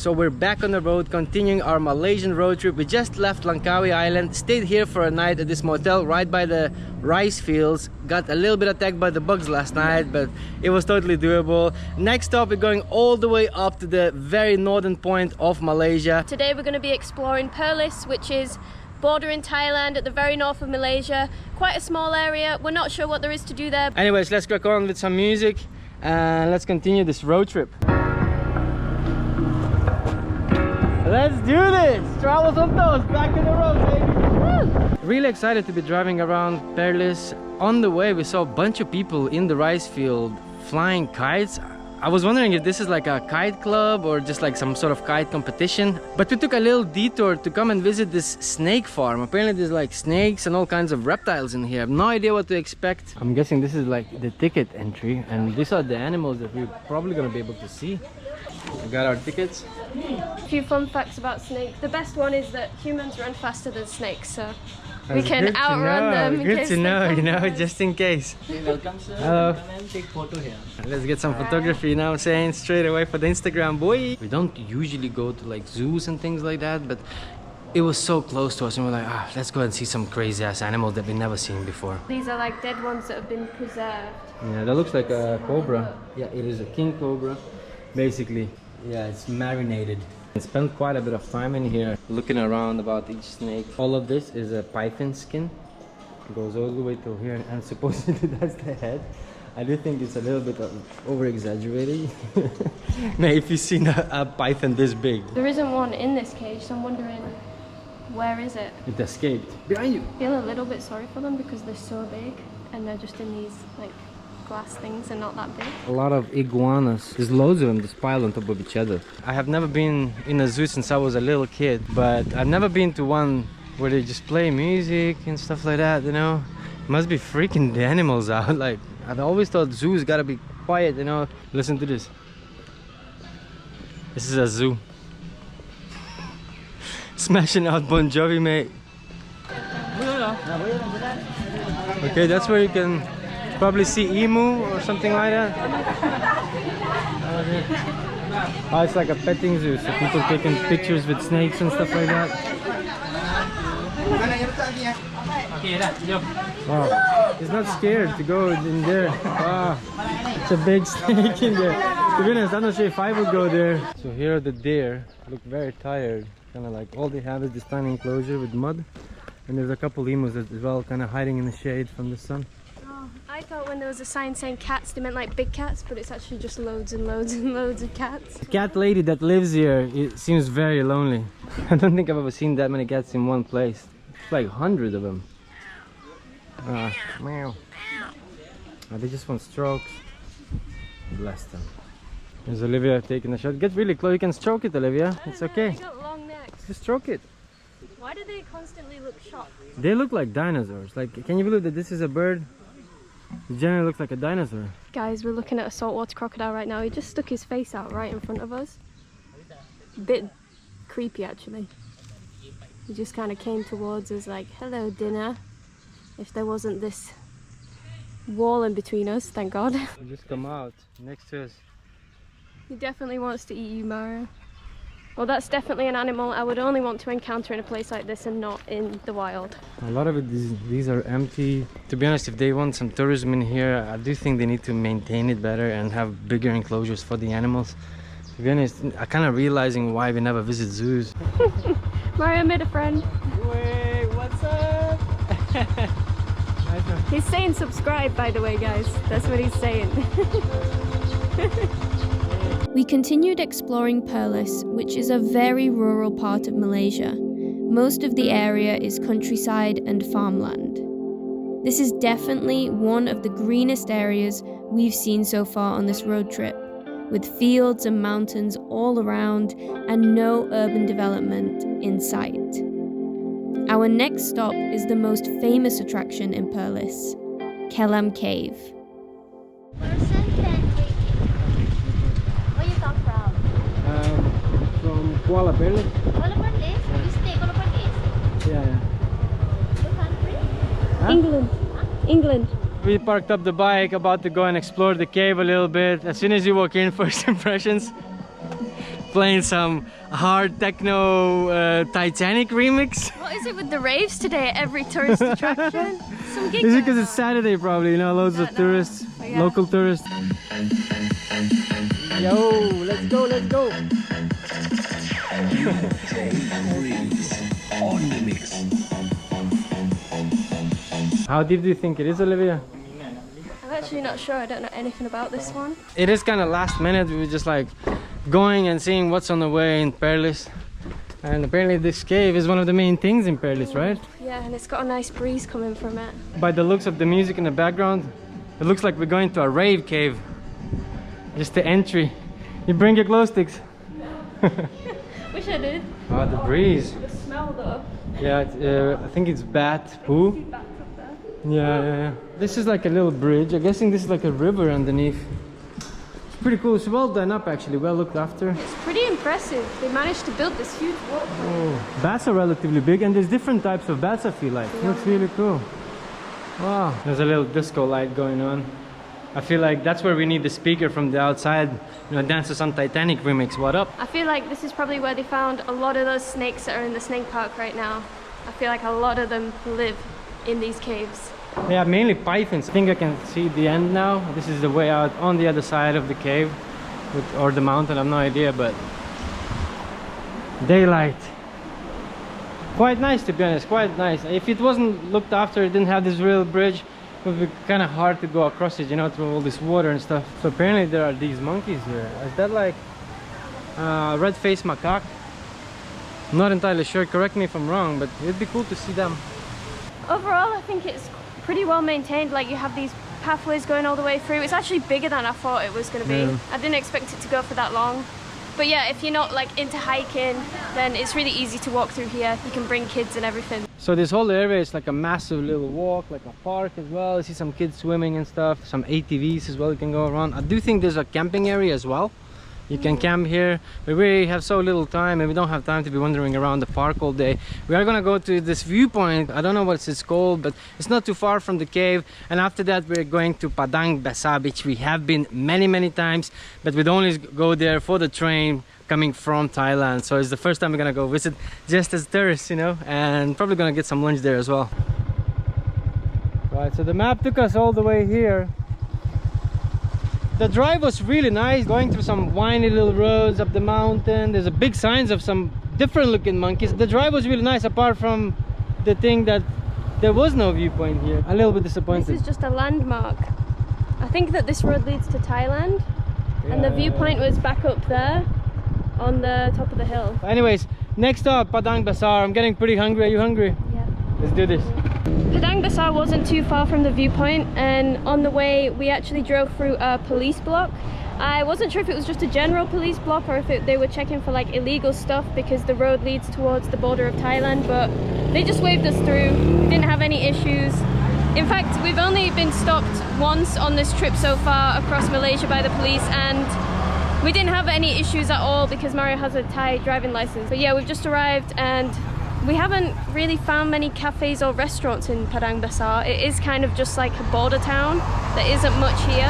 So we're back on the road, continuing our Malaysian road trip. We just left Langkawi Island, stayed here for a night at this motel right by the rice fields. Got a little bit attacked by the bugs last night, but it was totally doable. Next stop, we're going all the way up to the very northern point of Malaysia. Today we're going to be exploring Perlis, which is bordering Thailand at the very north of Malaysia. Quite a small area. We're not sure what there is to do there. Anyways, let's crack on with some music and let's continue this road trip. Let's do this! Travel some toes, back to the road, baby! Woo! Really excited to be driving around Perlis. On the way, we saw a bunch of people in the rice field flying kites. I was wondering if this is like a kite club or just like some sort of kite competition. But we took a little detour to come and visit this snake farm. Apparently there's like snakes and all kinds of reptiles in here. I have no idea what to expect. I'm guessing this is like the ticket entry, and these are the animals that we're probably gonna be able to see. We got our tickets. A few fun facts about snakes. The best one is that humans run faster than snakes, so we That's can good to outrun them. know. Good to know, you know, just in case. Welcome, sir. Hello. Take photo here. Let's get some photography, you know what I'm saying? Straight away for the Instagram, boy. We don't usually go to like zoos and things like that, but it was so close to us and we're like, let's go and see some crazy ass animals that we've never seen before. These are like dead ones that have been preserved. Yeah, that looks like a cobra. Yeah, it is a king cobra, basically. Yeah, it's marinated. I spent quite a bit of time in here looking around about each snake. All of this is a python skin. It goes all the way to here, and supposedly that's the head. I do think it's a little bit over-exaggerated. Now, if you've seen a python this big. There isn't one in this cage, so I'm wondering, where is it? It escaped. Behind you! I feel a little bit sorry for them because they're so big and they're just in these like glass things and not that big. A lot of iguanas. There's loads of them just piled on top of each other. I have never been in a zoo since I was a little kid, but I've never been to one where they just play music and stuff like that, you know. It must be freaking the animals out. Like, I've always thought zoos gotta be quiet, you know. Listen to this. This is a zoo. Smashing out Bon Jovi, mate. Okay, that's where you can probably see emu or something like that. Oh, it's like a petting zoo, so people taking pictures with snakes and stuff like that. Wow, he's not scared to go in there. Wow, it's a big snake in there. To be honest, I'm not sure if I would go there. So here are the deer. Look very tired. Kind of like all they have is this tiny enclosure with mud. And there's a couple emus as well, kind of hiding in the shade from the sun. I thought when there was a sign saying cats, they meant like big cats, but it's actually just loads and loads and loads of cats. The cat lady that lives here, it seems very lonely. I don't think I've ever seen that many cats in one place. It's like hundreds of them. Meow. They just want strokes. Bless them. There's Olivia taking a shot. Get really close. You can stroke it, Olivia. It's okay. They got long necks. Just stroke it. Why do they constantly look shocked? They look like dinosaurs. Like, can you believe that this is a bird? It generally looks like a dinosaur. Guys, we're looking at a saltwater crocodile right now. He just stuck his face out right in front of us. Bit creepy, actually. He just kind of came towards us like, hello, dinner. If there wasn't this wall in between us, thank God. He just come out next to us. He definitely wants to eat you, Mara. Well, that's definitely an animal I would only want to encounter in a place like this and not in the wild. A lot of it, these are empty. To be honest, if they want some tourism in here, I do think they need to maintain it better and have bigger enclosures for the animals. To be honest, I'm kind of realizing why we never visit zoos. Mario made a friend. Wait, what's up? He's saying subscribe, by the way, guys. That's what he's saying. We continued exploring Perlis, which is a very rural part of Malaysia. Most of the area is countryside and farmland. This is definitely one of the greenest areas we've seen so far on this road trip, with fields and mountains all around and no urban development in sight. Our next stop is the most famous attraction in Perlis, Kelam Cave. From Kuala Perlis. Kuala Perlis? You stay Kuala Perlis? Yeah. Your country? Huh? England. England. We parked up the bike, about to go and explore the cave a little bit. As soon as you walk in, first impressions, playing some hard techno Titanic remix. What is it with the raves today at every tourist attraction? Some gigs. Is it because it's Saturday probably, you know, loads of tourists, yeah. local tourists. Yo, let's go, let's go. On the mix. How deep do you think it is, Olivia? I'm actually not sure. I don't know anything about this one. It is kind of last minute. We were just like going and seeing what's on the way in Perlis. And apparently this cave is one of the main things in Perlis, right? Yeah, and it's got a nice breeze coming from it. By the looks of the music in the background, it looks like we're going to a rave cave. Just the entry. You bring your glow sticks. Wish I did. Oh, the breeze. The smell though. Yeah, I think it's bat poo. Yeah. This is like a little bridge. I'm guessing this is like a river underneath. It's pretty cool. It's well done up actually, well looked after. It's pretty impressive. They managed to build this huge waterfall. Oh, bats are relatively big and there's different types of bats I feel like. It looks really cool. Wow. There's a little disco light going on. I feel like that's where we need the speaker from the outside, you know, dance to some Titanic remix. What up? I feel like this is probably where they found a lot of those snakes that are in the snake park right now. I feel like a lot of them live in these caves. Yeah, mainly pythons. I think I can see the end now. This is the way out on the other side of the cave or the mountain, I have no idea, but daylight. Quite nice, to be honest, quite nice. If it wasn't looked after, it didn't have this real bridge, it would be kind of hard to go across it, you know, through all this water and stuff. So apparently there are these monkeys here. Is that like red-faced macaque? I'm not entirely sure, correct me if I'm wrong, but it'd be cool to see them. Overall, I think it's pretty well maintained. Like, you have these pathways going all the way through. It's actually bigger than I thought it was going to be. Yeah. I didn't expect it to go for that long. But yeah, if you're not like into hiking, then it's really easy to walk through here. You can bring kids and everything. So this whole area is like a massive little walk, like a park as well. I see some kids swimming and stuff, some ATVs as well you can go around. I do think there's a camping area as well. You can camp here. We really have so little time and we don't have time to be wandering around the park all day. We are gonna go to this viewpoint. I don't know what it's called, but it's not too far from the cave. And after that, we're going to Padang Besar, which we have been many times, but we'd only go there for the train coming from Thailand. So it's the first time we're gonna go visit just as tourists, you know, and probably gonna get some lunch there as well. Right, so the map took us all the way here. The drive was really nice, going through some windy little roads up the mountain. There's a big signs of some different looking monkeys. The drive was really nice, apart from the thing that there was no viewpoint here. A little bit disappointed. This is just a landmark. I think that this road leads to Thailand, and the viewpoint was back up there on the top of the hill. Anyways, next up, Padang Besar. I'm getting pretty hungry. Are you hungry? Yeah. Let's do this. Padang Besar wasn't too far from the viewpoint, and on the way we actually drove through a police block. I wasn't sure if it was just a general police block or if they were checking for like illegal stuff, because the road leads towards the border of Thailand, but they just waved us through. We didn't have any issues. In fact, we've only been stopped once on this trip so far across Malaysia by the police, and we didn't have any issues at all because Mario has a Thai driving license. But yeah, we've just arrived and we haven't really found many cafes or restaurants in Padang Besar. It is kind of just like a border town. There isn't much here.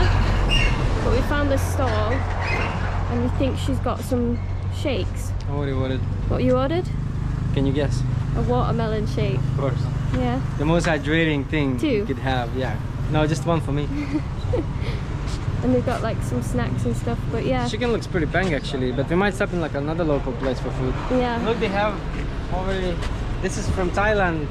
But we found this stall and we think she's got some shakes. I already ordered. What you ordered? Can you guess? A watermelon shake. Of course. Yeah. The most hydrating thing Two. you could have, yeah. No, just one for me. And they've got like some snacks and stuff, but yeah. Chicken looks pretty bang actually, but we might stop in like another local place for food. Yeah. Look, they have already. This is from Thailand.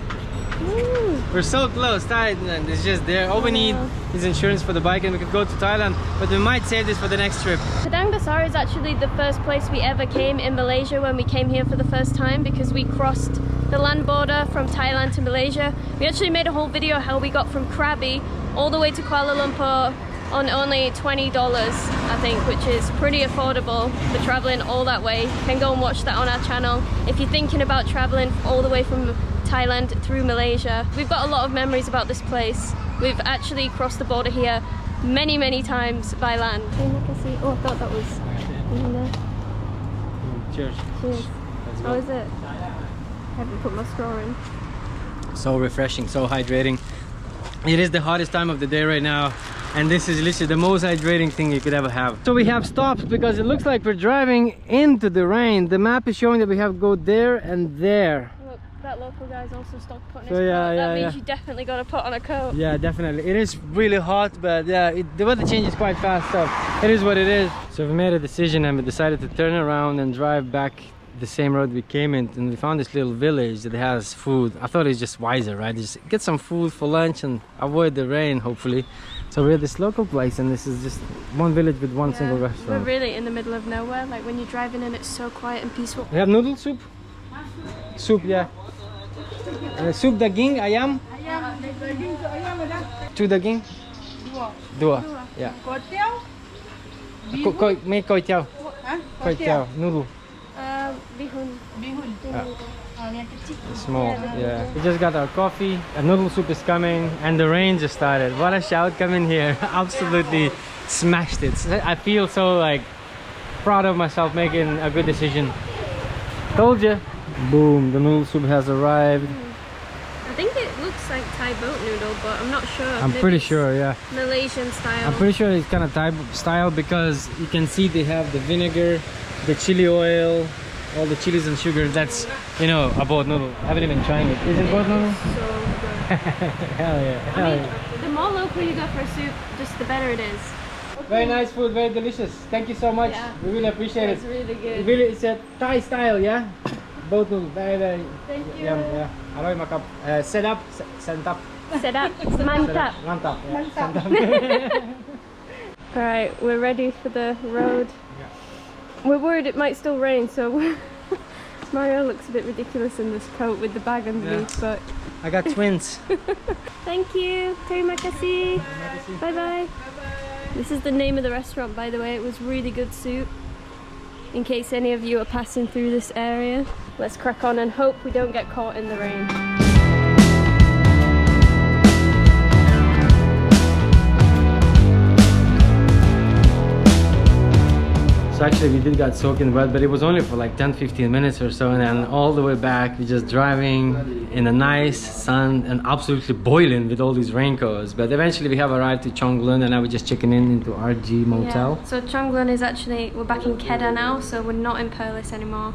Ooh. We're so close, Thailand is just there. All we need is insurance for the bike and we could go to Thailand, but we might save this for the next trip. Padang Besar is actually the first place we ever came in Malaysia when we came here for the first time, because we crossed the land border from Thailand to Malaysia. We actually made a whole video how we got from Krabi all the way to Kuala Lumpur on only $20, I think, which is pretty affordable for traveling all that way. You can go and watch that on our channel if you're thinking about traveling all the way from Thailand through Malaysia. We've got a lot of memories about this place. We've actually crossed the border here many times by land. Oh, I thought that was in there. Cheers. Cheers. How is it? I haven't put my straw in. So refreshing, so hydrating. It is the hottest time of the day right now. and this is literally the most hydrating thing you could ever have. So we have stopped because it looks like we're driving into the rain. The map is showing that we have to go there and there. Look, that local guy's also stopped putting So his yeah, coat. yeah, That means yeah. you definitely got to put on a coat. Yeah, definitely. It is really hot, but yeah, the weather changes quite fast, so it is what it is. So we made a decision and we decided to turn around and drive back the same road we came in, and we found this little village that has food. I thought it's just wiser, right? Just get some food for lunch and avoid the rain, hopefully. So we're at this local place, and this is just one village with one single restaurant. We're really in the middle of nowhere. Like when you're driving in, it's so quiet and peaceful. We have noodle soup? Soup, yeah. Soup daging, ayam? Two daging? Dua. Yeah. May koi tiao. Koi tiao, noodle. Bihun. Small, yeah. We just got our coffee, a noodle soup is coming, and the rain just started. What a shout coming here. Absolutely smashed it. I feel so like proud of myself making a good decision. Told you. Boom, the noodle soup has arrived. I think it looks like Thai boat noodle, but I'm not sure. I'm Maybe pretty it's sure, yeah. Malaysian style. I'm pretty sure it's kind of Thai style because you can see they have the vinegar, the chili oil, all the chilies and sugar. That's, you know, a boat noodle. I haven't even tried it. Is it boat noodle? So good. Hell yeah, hell yeah. The more local you go for a soup, just the better it is. Very nice food, very delicious. Thank you so much. Yeah. We really appreciate It's it. really good. Really, it's a Thai style, yeah? Boat noodle, very Thank you. yum, yeah. Aroy makap. Sedap, santap. Sedap. Mantap. Mantap. Yeah. Santap. Alright, we're ready for the road. We're worried it might still rain, so Mario looks a bit ridiculous in this coat with the bag underneath, but I got twins. thank you. Terima kasih. Bye bye. This is the name of the restaurant, by the way. It was really good soup. In case any of you are passing through this area. Let's crack on and hope we don't get caught in the rain. So actually we did get soaking wet, but it was only for like 10-15 minutes or so, and then all the way back we're just driving in a nice sun and absolutely boiling with all these raincoats. But eventually we have arrived to Chonglun, and now we're just checking in into RG Motel. Yeah. So Chonglun is actually, we're back in Kedah now, so we're not in Perlis anymore.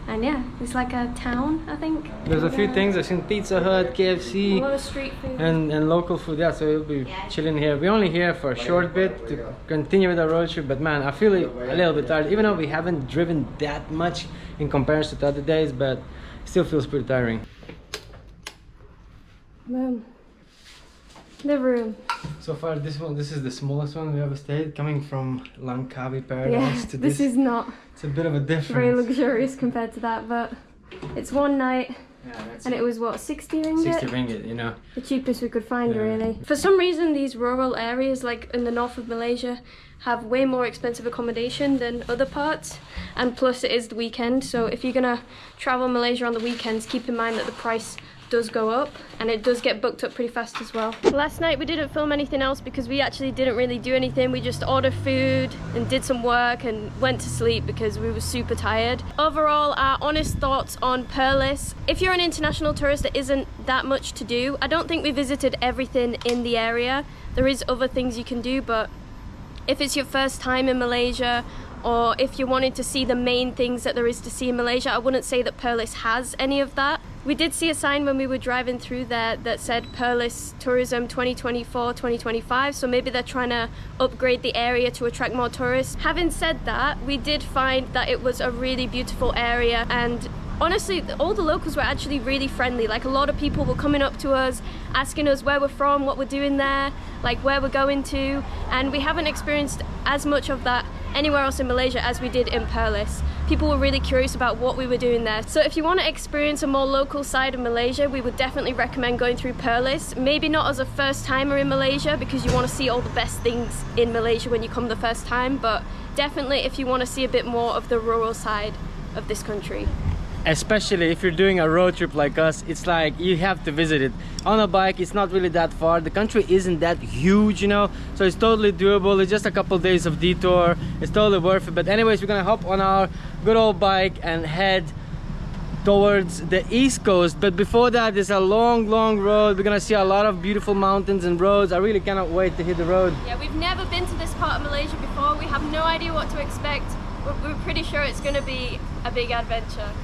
And yeah, it's like a town, I think. There's a few things. I've seen Pizza Hut, A KFC, lot of street food. and local food. Yeah, so we'll be chilling here. We're only here for a short bit to continue with our road trip, but man, I feel a little bit tired, even though we haven't driven that much in comparison to other days, but it still feels pretty tiring. The room. So far, this is the smallest one we ever stayed, coming from Langkawi Paradise Yeah, to this is not It's a bit of a difference. very luxurious compared to that, but it's one night. Yeah, that's And it was what, 60 ringgit? 60 ringgit, you know. The cheapest we could find, Yeah. really. For some reason, these rural areas, like in the north of Malaysia, have way more expensive accommodation than other parts. And plus, it is the weekend, so if you're gonna travel Malaysia on the weekends, keep in mind that the price does go up, and it does get booked up pretty fast as well. Last night we didn't film anything else because we actually didn't really do anything. We just ordered food and did some work and went to sleep because we were super tired. Overall, our honest thoughts on Perlis. If you're an international tourist, there isn't that much to do. I don't think we visited everything in the area. There is other things you can do, but if it's your first time in Malaysia, or if you wanted to see the main things that there is to see in Malaysia, I wouldn't say that Perlis has any of that. We did see a sign when we were driving through there that said Perlis Tourism 2024-2025, so maybe they're trying to upgrade the area to attract more tourists. Having said that, we did find that it was a really beautiful area, and honestly, all the locals were actually really friendly. Like, a lot of people were coming up to us, asking us where we're from, what we're doing there, like where we're going to, and we haven't experienced as much of that anywhere else in Malaysia as we did in Perlis. People were really curious about what we were doing there. So if you want to experience a more local side of Malaysia, we would definitely recommend going through Perlis. Maybe not as a first timer in Malaysia because you want to see all the best things in Malaysia when you come the first time, but definitely if you want to see a bit more of the rural side of this country. Especially if you're doing a road trip like us, it's like you have to visit it. On a bike, it's not really that far. The country isn't that huge, you know, so it's totally doable. It's just a couple days of detour. It's totally worth it. But anyways, we're gonna hop on our good old bike and head towards the east coast, but before that there's a long road. We're gonna see a lot of beautiful mountains and roads. I really cannot wait to hit the road. Yeah, we've never been to this part of Malaysia before. We have no idea what to expect, but we're pretty sure it's going to be a big adventure.